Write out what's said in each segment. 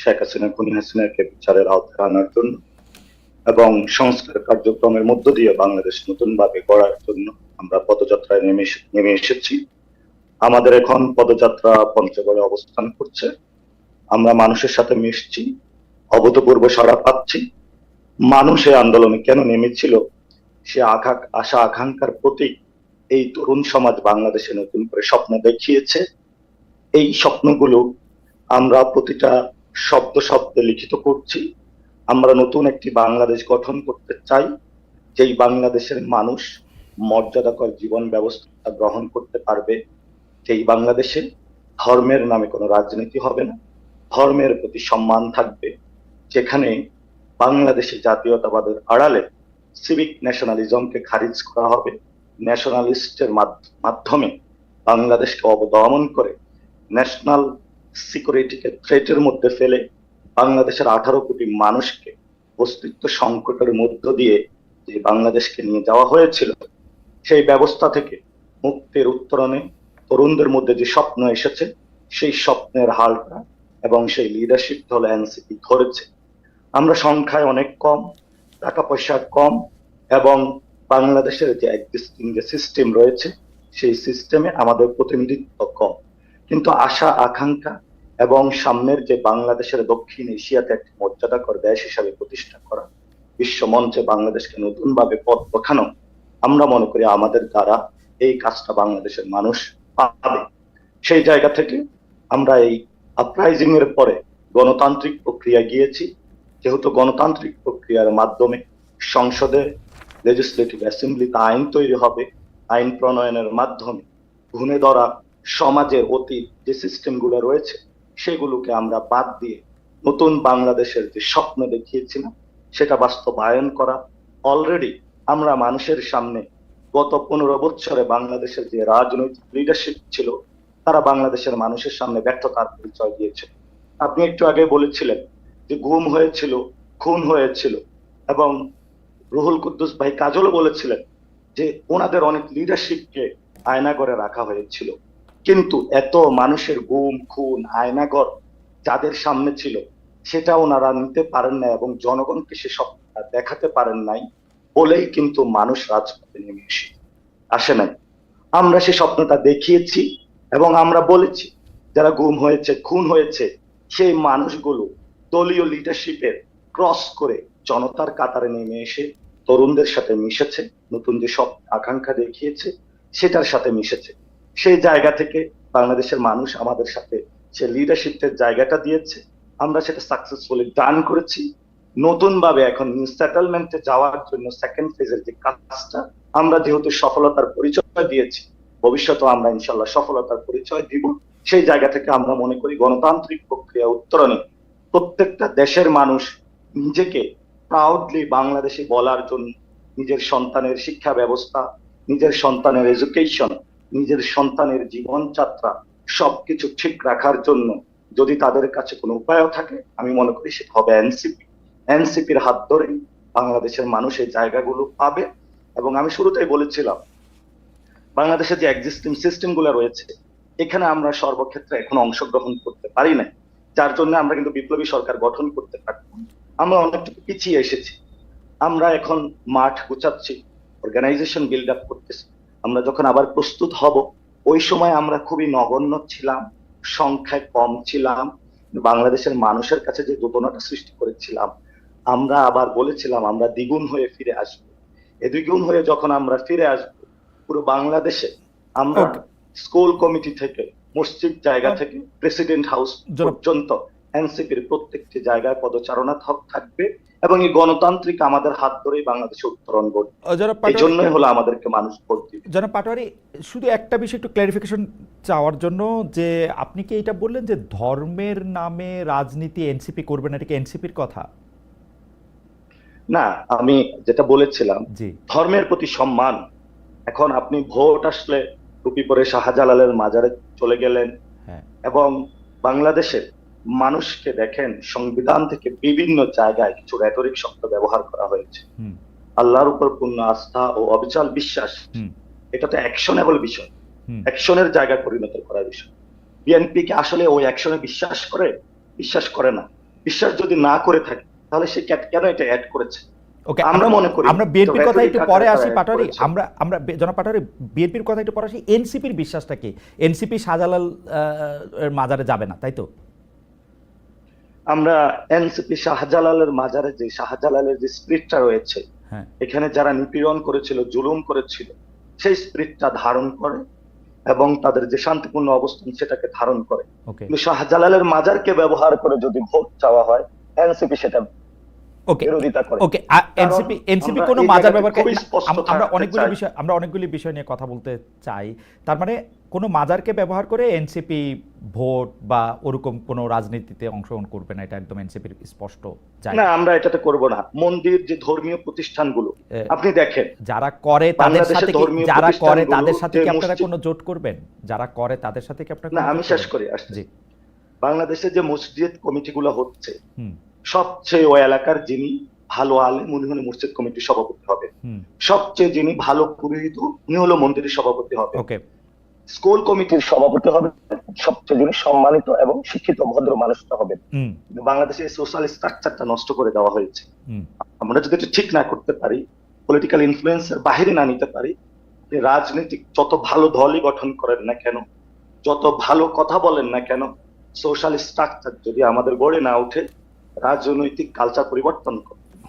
শেখ হাসিনা খুনি হাসিনাকে বিচারের আওতায় আনার জন্য এবং সংস্কার কার্যক্রমের মধ্য দিয়ে বাংলাদেশ নতুন ভাবে গড়ার জন্য আমরা পদযাত্রায় নেমে এসেছি। আমাদের এখন পদযাত্রা পঞ্চগড়ে অবস্থান করছে। আমরা মানুষের সাথে মিশছি, অভূতপূর্ব সাড়া পাচ্ছি। মানুষ এই আন্দোলনে কেন নেমেছিল, সে আশা আকাঙ্ক্ষার প্রতীক এই তরুণ সমাজ বাংলাদেশে নতুন করে স্বপ্ন দেখিয়েছে। এই স্বপ্নগুলো আমরা প্রতিটা শব্দ শব্দে লিখিত করছি। আমরা নতুন একটি বাংলাদেশ গঠন করতে চাই, যেই বাংলাদেশের মানুষ মর্যাদাকর জীবন ব্যবস্থা গ্রহণ করতে পারবে, যেই বাংলাদেশে ধর্মের নামে কোনো রাজনীতি হবে না, ধর্মের প্রতি সম্মান থাকবে, যেখানে বাংলাদেশে জাতীয়তাবাদের আড়ালে সিভিক ন্যাশনালিজমকে খারিজ করা হবে, ন্যাশনালিস্টের মাধ্যমে বাংলাদেশকে অবদমন করে ন্যাশনাল সিকিউরিটিকে থ্রেটের মধ্যে ফেলে বাংলাদেশের 18 কোটি মানুষকে অস্তিত্ব সংকটের মধ্য দিয়ে যে বাংলাদেশকে নিয়ে যাওয়া হয়েছিল, সেই ব্যবস্থা থেকে মুক্তির উত্তরণে তরুণদের মধ্যে যে স্বপ্ন এসেছে, সেই স্বপ্নের হালটা এবং সেই লিডারশিপ হলো এনসিপি ধরেছে। আমরা সংখ্যায় অনেক কম, টাকা পয়সা কম, এবং বাংলাদেশের যে এক্সিস্টিং যে সিস্টেম রয়েছে সেই সিস্টেমে আমাদের প্রতিনিধিত্ব কম, কিন্তু আশা আকাঙ্ক্ষা এবং সামনের যে বাংলাদেশের দক্ষিণ এশিয়াতে একটি মর্যাদাকর দেশ হিসাবে প্রতিষ্ঠা করা, বিশ্ব মঞ্চে বাংলাদেশকে নতুন ভাবে পথ দেখানো, আমরা মনে করি আমাদের দ্বারা এই কাজটা বাংলাদেশের মানুষ পাবে। সেই জায়গা থেকে আমরা এই আপরাইজিং এর পরে গণতান্ত্রিক প্রক্রিয়া গিয়েছি। যেহেতু গণতান্ত্রিক প্রক্রিয়ার মাধ্যমে সংসদে লেজিসলেটিভ অ্যাসেম্বলিতে আইন তৈরি হবে, আইন প্রণয়নের মাধ্যমে ঘুণে ধরা সমাজের অতীত যে সিস্টেম গুলো রয়েছে সেগুলোকে আমরা বাদ দিয়ে নতুন বাংলাদেশের যে স্বপ্ন দেখিয়েছিলাম সেটা বাস্তবায়ন করা। অলরেডি আমরা মানুষের সামনে গত 15 বছরে বাংলাদেশের যে রাজনৈতিক লিডারশিপ ছিল, তারা বাংলাদেশের মানুষের সামনে ব্যর্থতার পরিচয় দিয়েছে। আপনি একটু আগে বলেছিলেন যে গুম হয়েছিল, খুন হয়েছিল, এবং রুহুল কুদ্দুস ভাই কাজলও বলেছিলেন যে ওনাদের অনেক লিডারশিপকে আয়নাগরে রাখা হয়েছিল। কিন্তু এত মানুষের গুম খুন আয়নাগর যাদের সামনে ছিল সেটা ওনারা নিতে পারেন না এবং জনগণকে সে স্বপ্নটা দেখাতে পারেন নাই বলেই কিন্তু মানুষ রাজপথে নেমে আসে নাই। আমরা সে স্বপ্নটা দেখিয়েছি এবং আমরা বলেছি যারা গুম হয়েছে খুন হয়েছে সেই মানুষগুলো দলীয় লিডারশিপের ক্রস করে জনতার কাতারে নেমে এসে তরুণদের সাথে মিশেছে, নতুন যে সব আকাঙ্ক্ষা দেখিয়েছে সেটার সাথে মিশেছে। সেই জায়গা থেকে বাংলাদেশের মানুষ আমাদের সাথে সে লিডারশিপের জায়গাটা দিয়েছে, আমরা সেটা সাকসেসফুলি ডান করেছি। নতুন ভাবে এখন নিউ সেটেলমেন্টে যাওয়ার জন্য সেকেন্ড ফেজের যে কাজটা আমরা যেহেতু সফলতার পরিচয় দিয়েছি, ভবিষ্যতে আমরা ইনশাল্লাহ সফলতার পরিচয় দিব। সেই জায়গা থেকে আমরা মনে করি গণতান্ত্রিক প্রক্রিয়া উত্তরণে প্রত্যেকটা দেশের মানুষ নিজেকে প্রাউডলি বাংলাদেশি বলার জন্য নিজের সন্তানের শিক্ষা ব্যবস্থা, নিজের সন্তানের এডুকেশন, নিজের সন্তানের জীবনযাত্রা সবকিছু ঠিক রাখার জন্য যদি তাদের কাছে কোনো উপায় থাকে, আমি মনে করি সেটা হবে এনসিপি। এনসিপির হাত ধরে বাংলাদেশের মানুষ এই জায়গাগুলো পাবে। এবং আমি শুরুতেই বলেছিলাম বাংলাদেশের যে এক্সিস্টিং সিস্টেম গুলো রয়েছে এখানে আমরা সর্বক্ষেত্রে এখন অংশগ্রহণ করতে পারি না, যার জন্য আমরা কিন্তু বিপ্লবী সরকার গঠন করতে পারতাম। আমরা অনেকটুকু পিছিয়ে এসেছি। আমরা এখন মাঠ গুছাচ্ছি, অর্গানাইজেশন বিল্ড আপ করতেছি। আমরা যখন আবার প্রস্তুত হব ওই সময় আমরা খুবই নগণ্য ছিলাম, সংখ্যায় কম ছিলাম, বাংলাদেশের মানুষের কাছে যে দোদনাটা সৃষ্টি করেছিলাম, আমরা আবার বলেছিলাম আমরা দ্বিগুণ হয়ে ফিরে আসবো। এই দ্বিগুণ হয়ে যখন আমরা ফিরে আসবো পুরো বাংলাদেশে আমরা স্কুল কমিটি থেকে মসজিদ জায়গা থেকে প্রেসিডেন্ট হাউস পর্যন্ত এনসিপির প্রত্যেকটি জায়গায় পদচারণা থাকবে এবং এই গণতান্ত্রিক আমাদের হাত ধরেই বাংলাদেশে উত্তরণ ঘটবে। এই জন্যই হলো আমাদেরকে মানুষ ভোট দিবে। জনাব পাটোয়ারী, শুধু একটা বিষয় একটু ক্লারিফিকেশন চাওয়ার জন্য, যে আপনি কি এটা বললেন যে ধর্মের নামে রাজনীতি এনসিপি করবে না, এটা কি এনসিপির কথা? না, আমি যেটা বলেছিলাম ধর্মের প্রতি সম্মান। এখন আপনি ভোট আসলে টুপি পরে শাহজালালের মাজারে চলে গেলেন এবং বাংলাদেশের মানুষকে দেখেন সংবিধান থেকে বিভিন্ন জায়গায় কিছু রেটরিক শব্দ ব্যবহার করা হয়েছে। আল্লাহর উপর পূর্ণ আস্থা ও অবিচল বিশ্বাস, এটা তো অ্যাকশনেবল বিষয়, অ্যাকশনের জায়গায় পরিণত করার বিষয়। বিএনপি কি আসলে ওই অ্যাকশনে বিশ্বাস করে? বিশ্বাস করে না। বিশ্বাস যদি না করে থাকে তাহলে সে কেন এটা অ্যাড করেছে? ওকে, আমরা মনে করি আমরা বিএনপির কথা একটু পরে আসি তারা পাটোয়ারি। করেছে। আমরা জনাব পাটোয়ারি বিএনপির কথা একটু পরে আসি। এনসিপির বিশ্বাসটা কি? এনসিপি শাহজালাল এর মাজারে যাবে না, তাই তো? আমরা এনসিপি শাহজালালের যে স্পিরিটটা রয়েছে, হ্যাঁ, এখানে যারা নিপীড়ন করেছিল, জুলুম করেছিল, সেই স্পিরিটটা ধারণ করে এবং তাদের যে শান্তিপূর্ণ অবস্থান সেটাকে ধারণ করে। ওকে কিন্তু শাহজালালের মাজারকে ব্যবহার করে যদি ভোট চাওয়া হয়, এনসিপি সেটা ওকে বিরোধিতা করে। ওকে কারণ এনসিপি আমরা কোনো এই মাজার জায়গাতে ব্যবহার খুবই স্পষ্ট থাকতে চাই। আমরা অনেকগুলি বিষয় নিয়ে কথা বলতে চাই। তার মানে কোনো মাজারকে ব্যবহার করে এনসিপি ভোট বা ওরকম কোনো রাজনীতিতে অংশগ্রহণ করবে না, এটা একদম এনসিপির স্পষ্ট জায়গা। না, আমরা এটাতে করব না। মন্দির যে ধর্মীয় প্রতিষ্ঠানগুলো আপনি দেখেন, যারা করে তাদের বাংলাদেশের সাথে কি ধর্মীয় যারা করে প্রতিষ্ঠানগুলো তাদের সাথে যে কি আপনারা মসজিদ- কোনো জোট করবেন? যারা করে তাদের সাথে কি আপনারা না, কোনো আমি জোট শেষ করবেন? করি আসছে। জি, বাংলাদেশে যে মসজিদ কমিটিগুলো হচ্ছে, হুম সবচেয়ে ওই এলাকার যিনি ভালো আলেম উনি হলো মসজিদ কমিটির সভাপতি হবে। হুম সবচেয়ে যিনি ভালো পুরোহিত উনি হলো মন্দিরের সভাপতি হবে। ওকে স্কুল কমিটির সভাপতি হবে সবচেয়ে যিনি সম্মানিত এবং শিক্ষিত ভদ্র মানুষটা হবে। হুম কিন্তু বাংলাদেশে সোশ্যাল স্ট্রাকচারটা নষ্ট করে দেওয়া হয়েছে। হুম আমরা যদি এটা ঠিক না করতে পারি, পলিটিক্যাল ইনফ্লুয়েন্সের বাহিরে না নিতে পারি, রাজনীতিক যত ভালো দলই গঠন করেন না কেন, যত ভালো কথা বলেন না কেন, সোশ্যাল স্ট্রাকচার যদি আমাদের গড়ে না ওঠে, রাজনৈতিক কালচার পরিবর্তন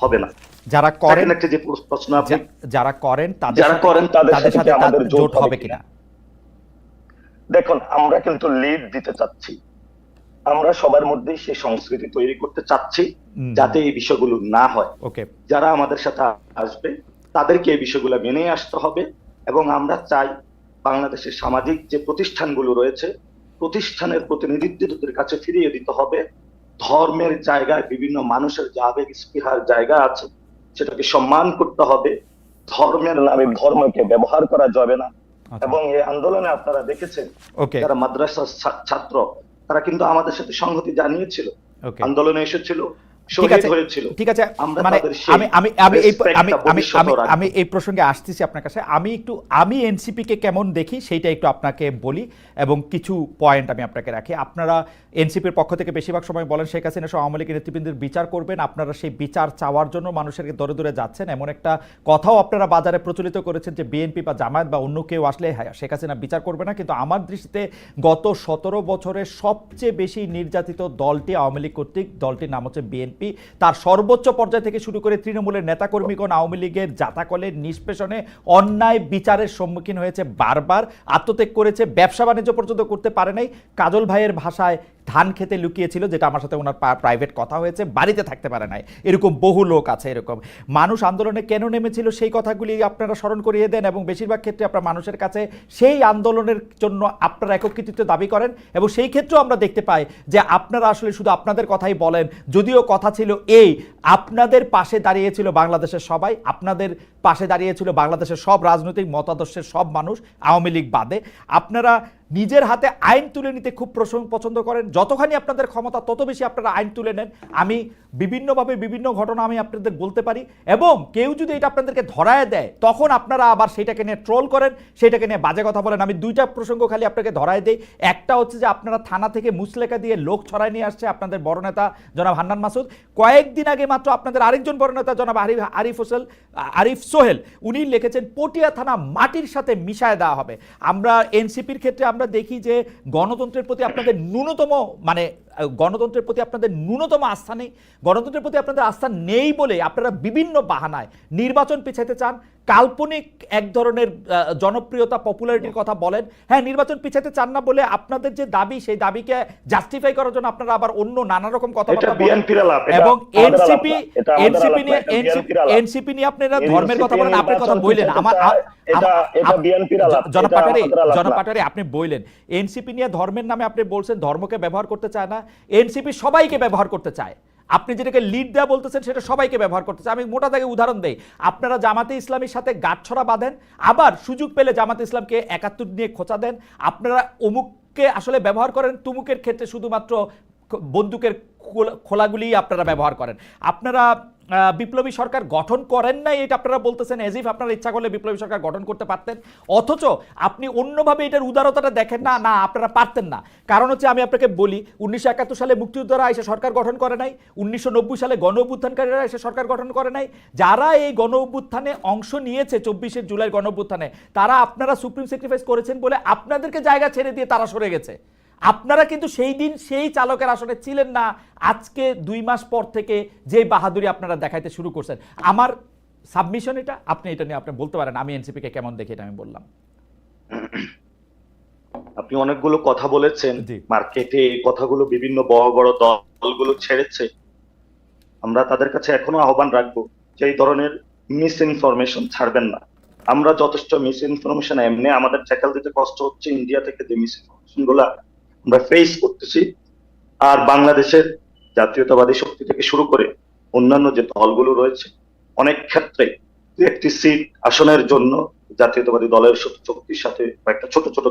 হবে না। যারা করেন Second একটা যে প্রশ্ন আপনি যারা করেন যারা করেন তাদের সাথে কি আমাদের জোট হবে কিনা? দেখুন, আমরা কিন্তু লিড দিতে চাচ্ছি। আমরা সবার মধ্যে সেই সংস্কৃতি তৈরি করতে চাচ্ছি যাতে এই বিষয়গুলো না হয়। ওকে যারা আমাদের সাথে আসবে তাদেরকে এই বিষয়গুলো মেনে আসতে হবে এবং আমরা চাই বাংলাদেশের সামাজিক যে প্রতিষ্ঠানগুলো রয়েছে, প্রতিষ্ঠানের প্রতিনিধিত্বদের কাছে ফিরিয়ে দিতে হবে। ধর্মের জায়গায় বিভিন্ন মানুষের যে আবেগ স্পৃহার জায়গা আছে সেটাকে সম্মান করতে হবে। ধর্মের নামে ধর্মকে ব্যবহার করা যাবে না। এবং এই আন্দোলনে আপনারা দেখেছেন ওকে যারা মাদ্রাসার ছাত্র তারা কিন্তু আমাদের সাথে সংহতি জানিয়েছিল, ওকে আন্দোলনে এসেছিল, ঠিক শহীদ আছে হয়েছিল। ঠিক আছে, আমরা মানে তাদের সেই আমি এই প্রসঙ্গে আসতেছি আপনার কাছে। আমি এনসিপি কে কেমন দেখি সেইটা একটু আপনাকে বলি এবং কিছু পয়েন্ট আমি আপনাকে রাখি। আপনারা এনসিপির পক্ষ থেকে বেশিরভাগ সময় বলেন শেখ হাসিনা সহ আওয়ামী লীগের নেতৃবৃন্দের বিচার করবেন। আপনারা সেই বিচার চাওয়ার জন্য মানুষের দরে দরে যাচ্ছেন, এমন একটা কথাও আপনারা বাজারে প্রচলিত করেছেন যে বিএনপি বা জামায়াত বা অন্য কেউ আসলে শেখ হাসিনা বিচার করবে না। কিন্তু আমার দৃষ্টিতে গত 17 বছরে সবচেয়ে বেশি নির্যাতিত দলটি আওয়ামী লীগ কর্তৃক, দলটির নাম হচ্ছে বিএনপি। তার সর্বোচ্চ পর্যায় থেকে শুরু করে তৃণমূলের নেতাকর্মীগণ আওয়ামী লীগের জাতাকলের নিষ্পেষণে অন্যায় বিচারের সম্মুখীন হয়েছে, বারবার আত্মত্যাগ করেছে, ব্যবসা বাণিজ্য পর্যন্ত করতে পারে নাই। কাজল ভাইয়ের ভাষায় ধান খেতে লুকিয়েছিল, যেটা আমার সাথে ওনার প্রাইভেট কথা হয়েছে, বাড়িতে থাকতে পারে নাই। এরকম বহু লোক আছে। এরকম মানুষ আন্দোলনে কেন নেমেছিল সেই কথাগুলি আপনারা স্মরণ করিয়ে দেন এবং বেশিরভাগ ক্ষেত্রে আপনারা মানুষের কাছে সেই আন্দোলনের জন্য আপনারা একক কৃতিত্ব দাবি করেন এবং সেই ক্ষেত্রেও আমরা দেখতে পাই যে আপনারা আসলে শুধু আপনাদের কথাই বলেন, যদিও কথা ছিল এই আপনাদের পাশে দাঁড়িয়েছিল বাংলাদেশের সবাই, আপনাদের পাশে দাঁড়িয়েছিল বাংলাদেশের সব রাজনৈতিক মতাদর্শের সব মানুষ, আওয়ামী লীগ বাদে। আপনারা নিজের হাতে আইন তুলে নিতে খুব পছন্দ করেন। যতখানি আপনাদের ক্ষমতা তত বেশি আপনারা আইন তুলে নেন। আমি বিভিন্নভাবে বিভিন্ন ঘটনা আমি আপনাদের বলতে পারি এবং কেউ যদি এটা আপনাদেরকে ধরায় দেয় তখন আপনারা আবার সেটাকে নিয়ে ট্রোল করেন, সেটাকে নিয়ে বাজে কথা বলেন। আমি দুইটা প্রসঙ্গ খালি আপনাকে ধরায় দেই। একটা হচ্ছে যে আপনারা থানা থেকে মুচলেখা দিয়ে লোক ছড়ায় নিয়ে আসছে আপনাদের বড় নেতা জনাব হান্নান মাসুদ। কয়েকদিন আগে মাত্র আপনাদের আরেকজন বড় নেতা জনাব আরিফ সোহেল উনি লিখেছেন পটিয়া থানা মাটির সাথে মিশায় দেওয়া হবে। আমরা এনসিপির ক্ষেত্রে আমরা দেখি যে গণতন্ত্রের প্রতি আপনাদের ন্যূনতম আস্থা নেই। গণতন্ত্রের প্রতি আপনাদের আস্থা নেই বলে আপনারা বিভিন্ন বাহানায় নির্বাচন পিছাতে চান, কাল্পনিক এক ধরনের জনপ্রিয়তা পপুলারিটির কথা বলেন। হ্যাঁ, নির্বাচন পিছাতে চান না বলে আপনাদের যে দাবি সেই দাবিকে জাস্টিফাই করার জন্য আপনারা আবার অন্য নানা রকম কথাবার্তা বলেন এবং এনসিপি নিয়ে আপনারা ধর্মের কথা বলেন, আপনার কথা বললেন। জনাব পাটারি আপনি বললেন এনসিপি নিয়ে ধর্মের নামে আপনি বলছেন ধর্মকে ব্যবহার করতে চায় না, এনসিপি সবাইকে ব্যবহার করতে চায়। আপনি যেটাকে লিড দেওয়া বলতেছেন সেটা সবাইকে ব্যবহার করতে চায়। আমি মোটা দাগে উদাহরণ দেই, আপনারা জামাতে ইসলামীর সাথে গাঁটছড়া বাঁধেন, আবার সুযোগ পেলে জামাতে ইসলামকে ৭১ নিয়ে খোঁচা দেন। আপনারা অমুককে আসলে ব্যবহার করেন, তুমুকের ক্ষেত্রে শুধুমাত্র বন্দুকের খোলাগুলি আপনারা ব্যবহার করেন। আপনারা বিপ্লবী সরকার গঠন করেন নাই, এটা আপনারা বলতেছেন এজ ইফ আপনারা ইচ্ছা করলে বিপ্লবী সরকার গঠন করতে পারতেন, অথচ আপনি অন্যভাবে এটার উদারতাটা দেখেন না। না, আপনারা পারতেন না। কারণ হচ্ছে আমি আপনাকে বলি, 1971 সালে মুক্তিযোদ্ধারা এসে সরকার গঠন করে নাই, 1990 সালে গণ অভ্যুত্থানকারীরা এসে সরকার গঠন করে নাই। যারা এই গণ অভ্যুত্থানে অংশ নিয়েছে 24শে জুলাই গণ অভ্যুত্থানে, তারা আপনারা সুপ্রিম স্যাক্রিফাইস করেছেন বলে আপনাদেরকে জায়গা ছেড়ে দিয়ে তারা সরে গেছে। আপনারা কিন্তু সেই দিন সেই চালকের আসনে ছিলেন না। আজকে 2 মাস পর থেকে যে বাহাদুরি আপনারা দেখাইতে শুরু করছেন, আমার সাবমিশন এটা, আপনি এটা নিয়ে আপনি বলতে পারেন আমি এনসিপি কে কেমন দেখি, এটা আমি বললাম। আপনি অনেকগুলো কথা বলেছেন, জি। মার্কেটে এই কথাগুলো বিভিন্ন বড় বড় দলগুলো ছেড়েছে। আমরা তাদের কাছে এখনো আহ্বান রাখবো যে এই ধরনের মিস ইনফরমেশন ছাড়বেন না। আমরা যথেষ্ট মিস ইনফরমেশন এমনি আমাদের ট্যাকল দিতে কষ্ট হচ্ছে, ইন্ডিয়া থেকে যে মিস ইনফরমেশন গুলা আমরা ফেস করতেছি। আর বাংলাদেশের জাতীয়তাবাদী শক্তি থেকে শুরু করে অন্যান্য যে দলগুলো রয়েছে, অনেক ক্ষেত্রে একটি সিট আসনের জন্য জাতীয়তাবাদী দলের শক্তির সাথে কয়েকটা ছোট ছোট